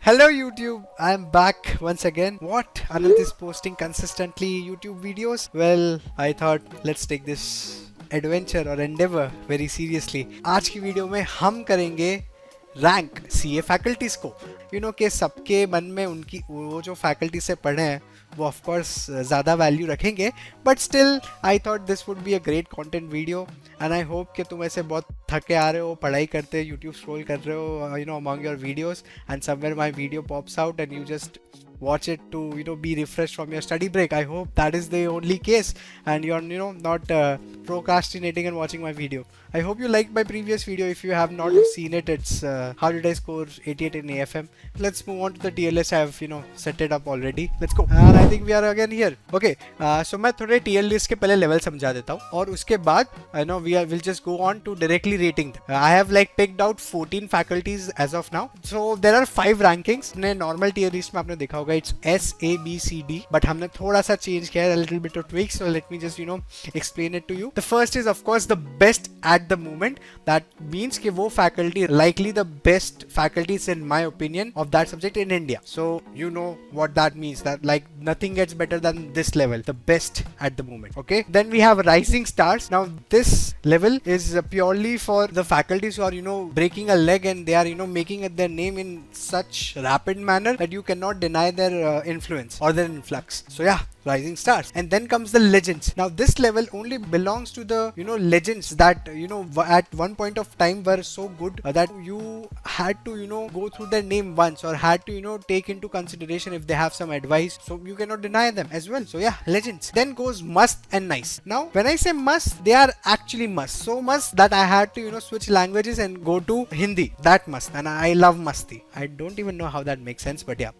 Hello YouTube, I am back once again. What? Anant is posting consistently YouTube videos? Well, I thought let's take this adventure or endeavor very seriously. आज की video में हम करेंगे rank CA faculties को। कि सबके मन में उनकी वो जो फैकल्टी से पढ़े हैं वो ऑफ कोर्स ज़्यादा वैल्यू रखेंगे, but still I thought this would be a great content video and I hope कि तुम ऐसे बहुत थके आ रहे हो, पढ़ाई करते यूट्यूब स्क्रॉल कर रहे हो among your videos and somewhere my video pops out and you just watch it to be refreshed from your study break. I hope that is the only case and you're not procrastinating and watching my video. I hope you liked my previous video. If you have not seen it, it's how did I score 88 in AFM. Let's move on to the TLS. I have set it up already. Let's go. And I think we are again here. Okay, so मैं थोड़े TLS के पहले level समझा देता हूँ और उसके बाद we'll just go on to directly rating them. I have picked out 14 faculties as of now. So there are 5 rankings. ने normal tier list में आपने देखा होगा it's S A B C D, but हमने थोड़ा सा change किया है, a little bit of tweaks. So let me just explain it to you. The first is of course the best at the moment. That means कि वो faculty likely the best faculties in my opinion of that subject in India. So you know what that means, that nothing gets better than this level, the best at the moment. Okay, then we have rising stars. Now this level is purely for the faculties who are breaking a leg and they are making their name in such rapid manner that you cannot deny their influence or their influx. So yeah, rising stars. And then comes the legends. Now this level only belongs to the legends that at one point of time were so good that you had to go through their name once or had to take into consideration if they have some advice, so you cannot deny them as well. So yeah, legends. Then goes must and nice. Now when I say must, they are actually must, so must that I had to switch languages and go to Hindi. That must, and I love masti. I don't even know how that makes sense, but yeah,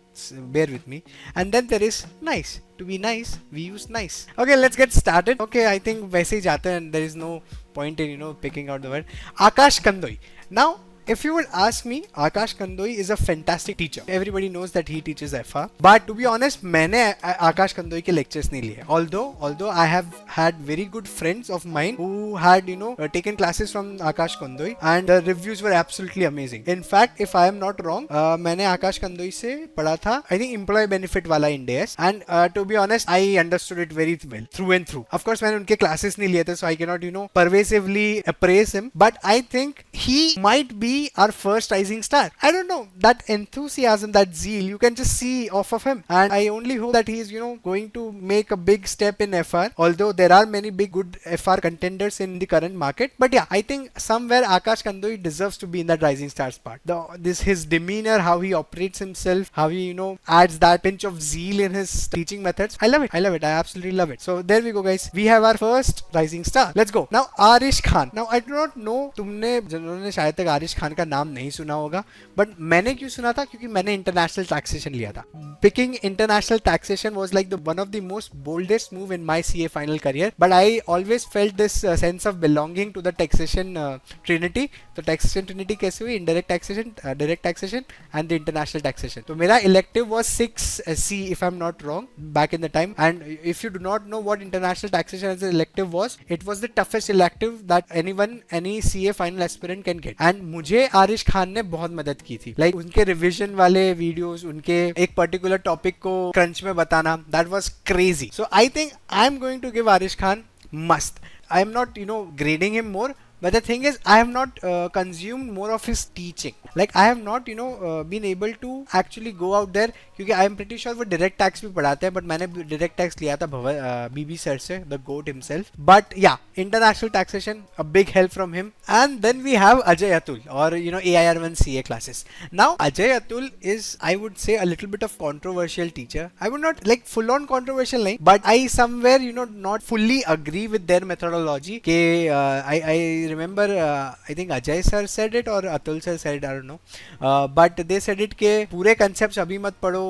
bear with me. And then there is nice. To be nice, we use nice. Okay, let's get started. Okay, I think वैसे ही जाते हैं and there is no point in picking out the word. Akash Kandoi. Now if you would ask me, Akash Kandoi is a fantastic teacher. Everybody knows that he teaches FR. But to be honest, मैंने Akash Kandoi के lectures नहीं लिए. Although I have had very good friends of mine who had taken classes from Akash Kandoi and the reviews were absolutely amazing. In fact, if I am not wrong, मैंने Akash Kandoi से पढ़ा था I think employee benefit वाला Ind AS, and to be honest, I understood it very well through and through. Of course, मैंने उनके classes नहीं लिए थे, so I cannot pervasively appraise him. But I think he might be our first rising star. I don't know, that enthusiasm, that zeal, you can just see off of him, and I only hope that he is going to make a big step in FR, although there are many big good FR contenders in the current market. But yeah, I think somewhere Akash Kandoi deserves to be in that rising stars part. His demeanor, how he operates himself, how he adds that pinch of zeal in his teaching methods. I love it, I absolutely love it. So there we go guys, we have our first rising star. Let's go. Now Arish Khan. Now I do not know तुमने जिन्होंने शायद तक आरिश खान का नाम नहीं सुना होगा, but मैंने क्यों सुना था, क्योंकि मैंने इंटरनेशनल टैक्सेशन लिया था. Picking international taxation was like one of the most boldest move in my CA final career, but I always felt this sense of belonging to the taxation trinity. तो taxation trinity कैसे हुई? Indirect taxation, direct taxation and the international taxation. तो मेरा elective was 6C if I'm not wrong back in the time, and if you do not know what international taxation as an elective was, it was the toughest elective that any CA final aspirant can get. And मुझे आरिश खान ने बहुत मदद की थी, उनके revision वाले videos, उनके एक पर्टिकुलर टॉपिक को क्रंच में बताना, that was crazy. So I think I am going to give Aarish Khan must. I am not grading him more, but the thing is I have not consumed more of his teaching. I have not been able to actually go out there, क्योंकि I am pretty sure वो direct tax भी पढ़ाते हैं, but मैंने direct tax लिया था BB sir से, the goat himself. But yeah, international taxation, a big help from him. And then we have Ajay Atul, or AIR1 CA classes. Now Ajay Atul is, I would say, a little bit of controversial teacher. I would not full on controversial nahi, but I somewhere not fully agree with their methodology. I remember I think Ajay sir said it or Atul sir said it, I don't know, but they said it के पूरे concepts अभी मत पढ़ो,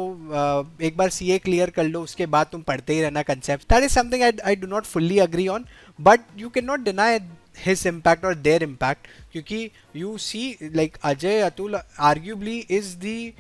एक बार CA clear कर लो, उसके बाद तुम पढ़ते ही रहना concepts. That is something I do not fully agree on, but you cannot deny his impact or their impact, क्योंकि you see Ajay Atul arguably is the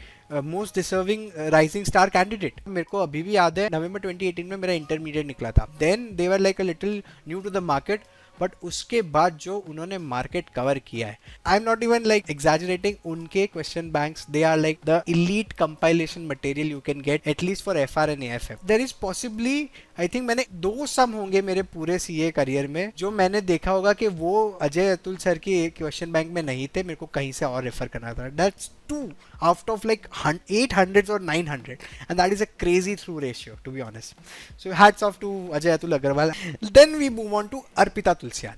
most deserving rising star candidate. मेरे को अभी भी याद है नवंबर 2018 में मेरा intermediate निकला था. Then they were a little new to the market, but उसके बाद जो उन्होंने मार्केट कवर किया है, I am not even like exaggerating, उनके question banks they are like the elite compilation material you can get at least for FR and AFM. There is possibly, I think मैंने 2 सम होंगे मेरे पूरे CA करियर में जो मैंने देखा होगा कि वो अजय अतुल सर की क्वेश्चन बैंक में नहीं थे, मेरे को कहीं से और रेफर करना था. That's 2 out of like 800s or 900, and that is a crazy through ratio, to be honest. So hats off to Ajay Atul Agarwal. Then we move on to Arpita Tulsian.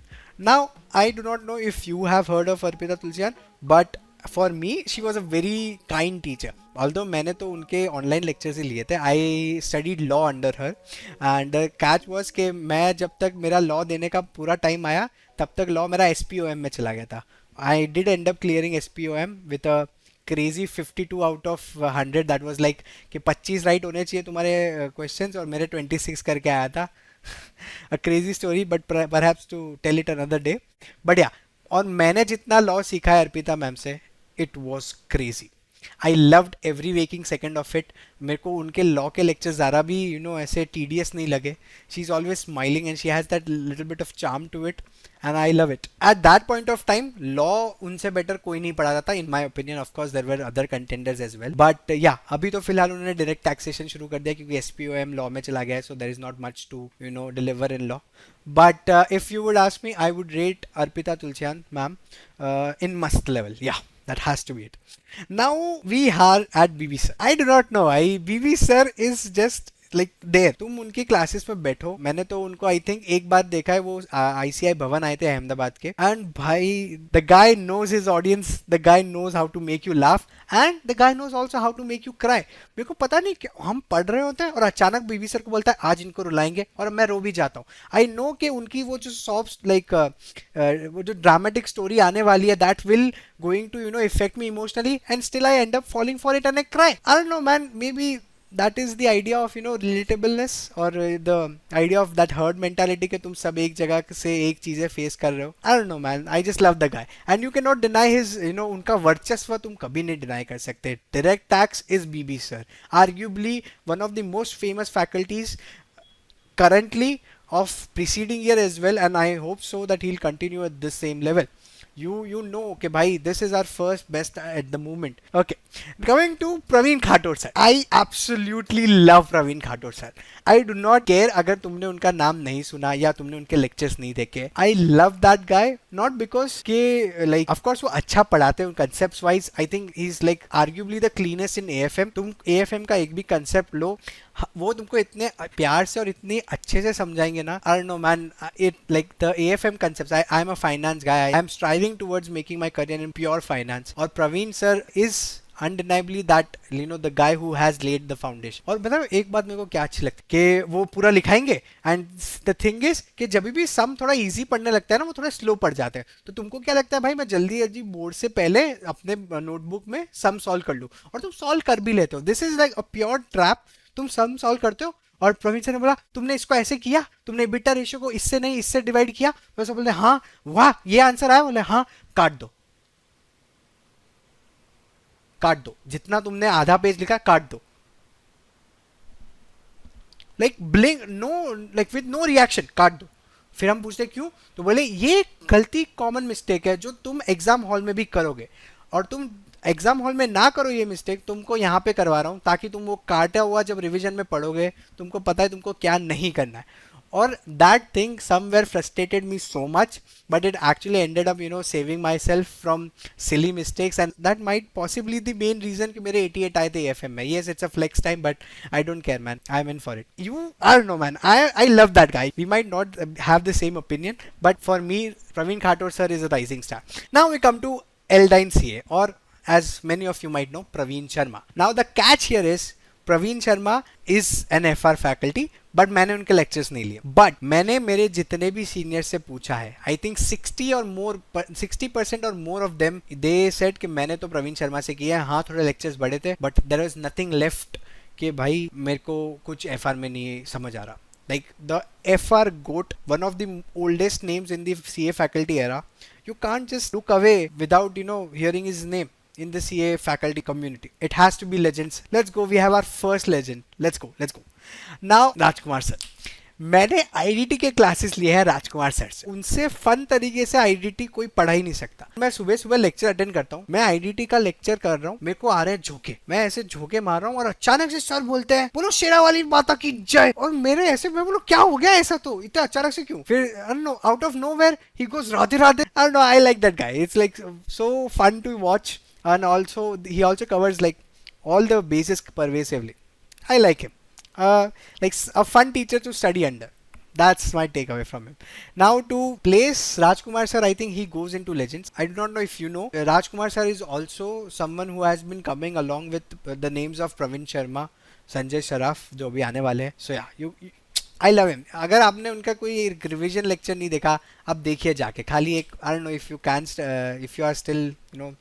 Now I do not know if you have heard of Arpita Tulsian, but for me she was a very kind teacher. Although मैंने तो उनके online lectures ही लिए थे, I studied law under her, and catch was कि मैं जब तक मेरा लॉ देने का पूरा टाइम आया तब तक लॉ मेरा SPOM में चला गया था. I did end up clearing SPOM with a crazy 52 out of 100. That was like कि 25 राइट होने चाहिए तुम्हारे क्वेश्चंस और मेरे 26 करके आया था. A crazy story, but perhaps to tell it another day. But yeah, और मैंने जितना लॉ सीखा है अर्पिता मैम से, it was crazy. I loved every waking second of it. मेरे को उनके लॉ के लेक्चर ज़रा भी ऐसे टीडियस नहीं लगे. She is always smiling and she has that little bit of charm to it, and I love it. At that point of time law उनसे बेटर कोई नहीं पढ़ाता था in my opinion. Of course there were other contenders as well, but yeah अभी तो फिलहाल उन्होंने direct taxation शुरू कर दिया क्योंकि SPOM लॉ में चला गया है. So there is not much to deliver in law. But if you would ask me, I would rate Arpita Tulsian ma'am in must level. Yeah, that has to be it. Now we are at BB sir. I do not know. BB sir is just like there. तुम उनकी classes में बैठो. मैंने तो उनको I think एक बार देखा है, वो ICI भवन आए थे अहमदाबाद के, एंड भाई the guy knows his audience, the guy knows how to make you laugh, and the guy knows also how to make you cry. मेरे को पता नहीं कि हम पढ़ रहे होते हैं और अचानक बीबी सर को बोलता है आज इनको रुलाएंगे, और मैं रो भी जाता हूँ. आई नो कि उनकी वो जो सॉफ्ट लाइक वो जो ड्रामेटिक स्टोरी आने वाली है, that will going to effect me emotionally, and still I end up falling for it and I cry. I don't know man, maybe that is the idea of relatableness, or the idea of that herd mentality कि तुम सब एक जगह से एक चीजें face कर रहे हो. I don't know man, I just love the guy and you cannot deny his उनका वर्चस्व तुम कभी नहीं डिनाई कर सकते. Direct tax is BB sir, arguably one of the most famous faculties currently of preceding year as well, and I hope so that he'll continue at the same level. You know कि भाई this is our first best at the moment. Okay, coming to Praveen Khator sir. I absolutely love Praveen Khator sir. I do not care अगर तुमने उनका नाम नहीं सुना या तुमने उनके लेक्चर्स नहीं देखे. I love that guy not because के like of course वो अच्छा पढ़ाते हैं concepts wise. I think he's like arguably the cleanest in AFM. तुम AFM का एक भी concept लो, वो तुमको इतने प्यार से और इतने अच्छे से समझाएंगे ना. I don't know man, it like the AFM concepts. I am a finance guy. I am striving towards making my career in pure finance. और Praveen sir is undeniably that the guy who has laid the foundation. और बताओ एक बात मेरे को क्या अच्छी लगती है कि वो पूरा लिखाएंगे, एंड द थिंग इज कि जब भी सम थोड़ा इजी पढ़ने लगता है ना, वो थोड़ा स्लो पढ़ जाते हैं. तो तुमको क्या लगता है भाई मैं जल्दी जल्दी बोर्ड से पहले अपने नोटबुक में सम सॉल्व कर लूँ, और तुम सॉल्व कर भी लेते हो. This is like a pure trap. तुम सम सॉल्व करते हो और प्रवीण सर ने बोला तुमने इसको ऐसे किया, तुमने बीटा रेशियो को इससे नहीं इससे डिवाइड किया. वैसे बोलते हाँ वाह ये आंसर आया, बोले हाँ काट दो, काट दो, जितना तुमने आधा पेज लिखा काट दो. Like blink no, like with no reaction काट दो. फिर हम पूछते क्यों, तो बोले ये गलती कॉमन मिस्टेक है जो तुम एग्जाम हॉल में भी करोगे, और तुम एग्जाम हॉल में ना करो ये मिस्टेक, तुमको यहाँ पे करवा रहा हूँ ताकि तुम वो काटा हुआ जब रिवीजन में पढ़ोगे तुमको पता है तुमको क्या नहीं करना है. और that thing somewhere frustrated me so much, but it actually ended up saving myself from silly mistakes, and that might possibly the main reason कि मेरे 88 आए थे AFM में. Yes it's a flex time, but I don't care man, I am in for it. You are no man, I love that guy. We might not have the same opinion, but for me Praveen Khator sir is a rising star. Now we come to Eldine CA, or as many of you might know, Praveen Sharma. Now the catch here is Praveen Sharma is an FR faculty, but मैंने उनके lectures नहीं लिए. But मैंने मेरे जितने भी senior से पूछा है, आई थिंक 60% और more of them they said कि मैंने तो प्रवीण शर्मा से किया है. हाँ थोड़े लेक्चर्स बड़े थे, but there was nothing left कि भाई मेरे को कुछ FR में नहीं समझ आ रहा. Like the FR GOAT, one of the oldest names in the CA faculty era, you can't just look away without hearing his name in the CA faculty community. It has to be legends. Let's go. We have our first legend. Let's go. Now Rajkumar sir. मैंने IDT के classes लिए हैं राजकुमार sir से, उनसे fun तरीके से IDT कोई पढ़ा ही नहीं सकता। मैं सुबह सुबह लेक्चर अटेंड करता हूँ, मैं आईडीटी का लेक्चर कर रहा हूँ, मेरे को आ रहे हैं झोंके, मैं ऐसे झोंके मार रहा हूँ और अचानक से सर बोलते हैं बोलो शेरा वाली माता की जय, और मेरे ऐसे मैं बोलो क्या हो गया ऐसा, तो इतना अचानक से क्यों, फिर आउट ऑफ नोवेयर ही goes Radhe Radhe. I don't know, I like that guy, it's like so fun to watch, and also he also covers like all the bases pervasively. I like him, like a fun teacher to study under. That's my takeaway from him. Now to place Rajkumar sir, I think he goes into legends. I do not know if you know, Rajkumar sir is also someone who has been coming along with the names of Praveen Sharma, Sanjay Sharaf जो भी आने वाले हैं. So yeah, you I love him. अगर आपने उनका कोई revision lecture नहीं देखा, आप देखिए जाके, खाली एक, I don't know if you can, if you are still you know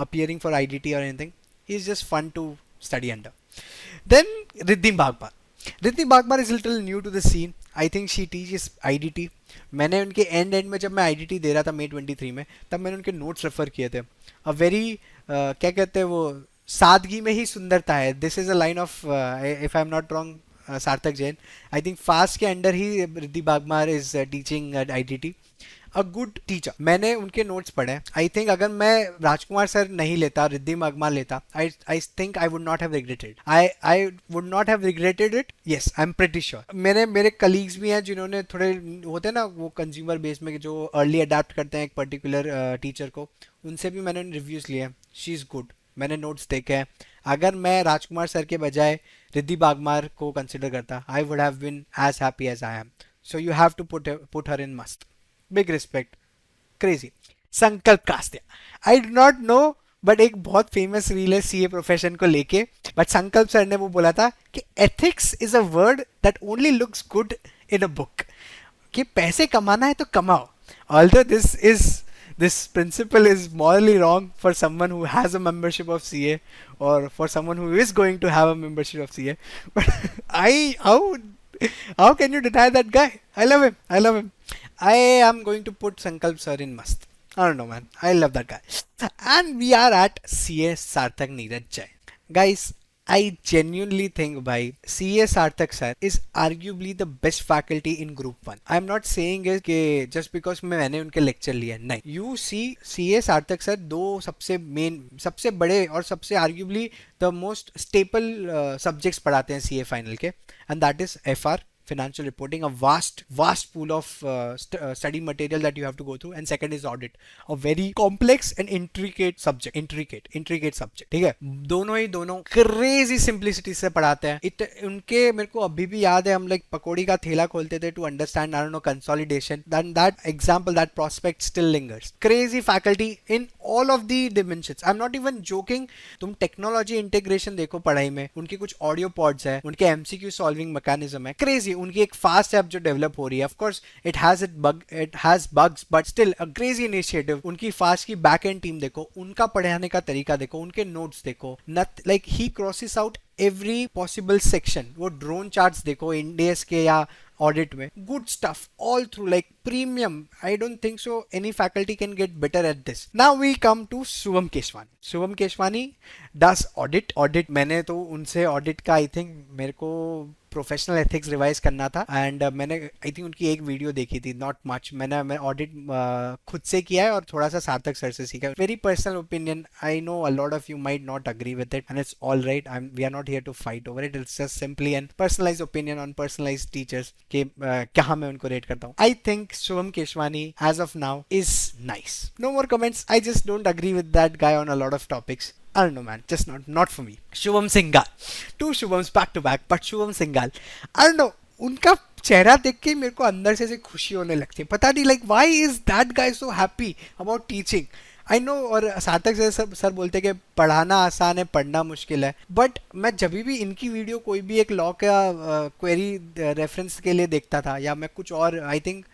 appearing for IDT or anything, he's just fun to study under. Then Riddhim Bagmar. Riddhim Bagmar is little new to the scene. I think she teaches IDT. मैंने उनके and में जब मैं IDT दे रहा था मई 23 में, तब मैंने उनके नोट्स रेफर किए थे. अ वेरी क्या कहते हैं वो, सादगी में ही सुंदरता है. This is a line of, if I am not wrong, सार्थक जैन. आई थिंक फास्ट के under he Riddhi Bagmar is teaching IDT. A good teacher. मैंने उनके नोट्स पढ़े. आई थिंक अगर मैं राजकुमार सर नहीं लेता, रिद्धि बागमार लेता, आई think I would not have regretted. I would not have regretted it. Yes, I am pretty sure. मेरे कलीग्स भी हैं जिन्होंने थोड़े होते हैं ना वो कंज्यूमर बेस में जो अर्ली अडेप्ट करते हैं एक पर्टिकुलर टीचर को, उनसे भी मैंने रिव्यूज लिए हैं. She is good. मैंने नोट्स देखे हैं. अगर मैं राजकुमार सर के बजाय रिद्धि बागमार को कंसिडर करता, I would have been as happy as I am. So you have to put her in must. Big respect. Crazy. Sankalp Kastiya. I do not know, but एक बहुत फेमस रील है सीए प्रोफेशन को लेके, but संकल्प sir ने वो बोला था कि ethics is a word that only looks good in a book. कि पैसे कमाना है तो कमाओ. Although this principle is morally wrong for someone who has a membership of CA, or for someone who is going to have a membership of CA. But how can you deny that guy? I love him. I am going to put Sankalp sir in must. I don't know, man. I love that guy. And we are at CA Sarthak Neeraj Jai. Guys, I genuinely think bhai, CA Sarthak sir is arguably the best faculty in group 1. I am not saying it कि just because मैंने उनके lecture लिए, नहीं. You see CA Sarthak sir दो सबसे बड़े और सबसे arguably the most staple subjects पढ़ाते हैं CA final के, and that is FR, financial reporting, a vast pool of study material that you have to go through, and second is audit, a very complex and intricate subject. ठीक है. दोनों crazy simplicity से पढ़ाते हैं. उनके मेरे को अभी भी याद है, हम लाइक पकौड़ी का ठेला खोलते थे to understand, I don't know, consolidation. Then that example, that prospect still lingers. Crazy faculty in all of the dimensions. I'm not even joking. तुम टेक्नोलॉजी इंटीग्रेशन देखो पढ़ाई में, उनके कुछ ऑडियो पॉड्स है, उनके MCQ सॉल्विंग मैकेनिज्म है. Crazy. उनकी एक फास्ट ऐप जो डेवलप हो रही है, of course it has bugs, but still a crazy initiative. उनकी फास्ट की बैक एंड टीम देखो, उनका पढ़ाने का तरीका देखो, उनके नोट्स देखो. Like he crosses out every possible section. वो ड्रोन चार्ट्स देखो इंडियस के या ऑडिट में. Good stuff all through, like premium. I don't think so any faculty can get better at this. Now we come to Shubham Keshwani. Shubham Keshwani does audit. मैंने तो उनसे audit का I think मेरे को प्रोफेशनल एथिक्स रिवाइज करना था, एंड मैंने आई थिंक उनकी एक वीडियो देखी थी, नॉट मच. मैं ऑडिट खुद से किया है और थोड़ा सा सार्थक सर से सीखा. Very personal opinion. I know a lot of you might not agree with it, and it's all right. We are not here to fight over it. It's just simply an personalise opinion on personalise teachers के क्या मैं उनको rate करता हूँ. I think Shubham Keshwani as of now is nice. No more comments. I just don't agree with that guy on a lot of topics. I don't know, man. Just not for me. Shubham Singhal. 2 Shubhams back to back, but Shubham Singhal. I don't know. उनका चेहरा देख के मेरे को अंदर से खुशी होने लगती है. पता नहीं, like why is that guy so happy about teaching? I know. और सार्थक सर बोलते कि पढ़ाना आसान है, पढ़ना मुश्किल है. बट मैं जब भी इनकी वीडियो कोई भी एक लॉ का क्वेरी रेफरेंस के लिए देखता था, या मैं कुछ और आई थिंक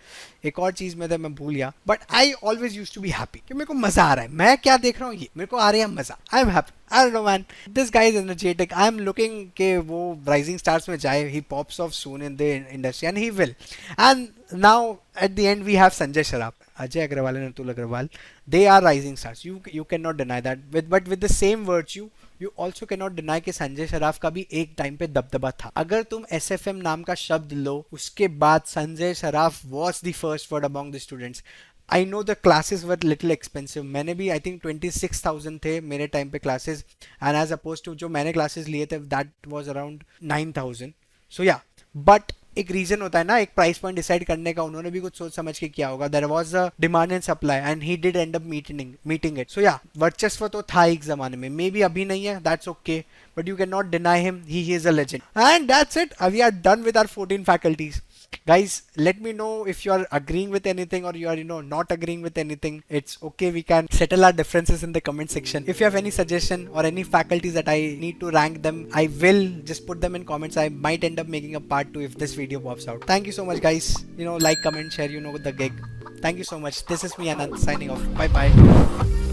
एक और चीज़ में था, मैं भूल गया, but I always use to be happy कि मेरे को मज़ा आ रहा है. मैं क्या देख रहा हूँ, ये मेरे को आ रहा है मज़ा. I am happy. I don't know, man. This guy is energetic. I am looking के वो राइजिंग स्टार्स में जाए. He pops off soon in the industry, and he will. And now at the end we have Sanjay Shroff, Ajay Agrawal and Atul Agrawal. They are rising stars. You cannot deny that. But with the same virtue, you also can not deny कि संजय सराफ का भी एक time पे दबदबा था. अगर तुम SFM नाम का शब्द लो, उसके बाद Sanjay Saraf was the first word among the students. I know the classes were little expensive. मैंने भी आई थिंक 26,000 थे मेरे टाइम पे classes, and as oppose to जो मैंने क्लासेस लिए थे दैट वाज अराउंड 9,000. सो या, बट एक रीजन होता है ना एक प्राइस पॉइंट डिसाइड करने का. उन्होंने भी कुछ सोच समझ के किया होगा. There was a demand and supply and he did end up meeting it. So yeah, वर्चस्व तो था एक जमाने में, मे बी अभी नहीं है, that's okay, but you cannot deny him. He is a legend. And that's it. We are done with our 14 faculties. Guys, let me know if you are agreeing with anything or you are not agreeing with anything. It's okay, we can settle our differences in the comment section. If you have any suggestion or any faculties that I need to rank them, I will just put them in comments. I might end up making a part 2 if this video pops out. Thank you so much, guys. Like, comment, share, the gig. Thank you so much. This is me, Anand, signing off. Bye bye.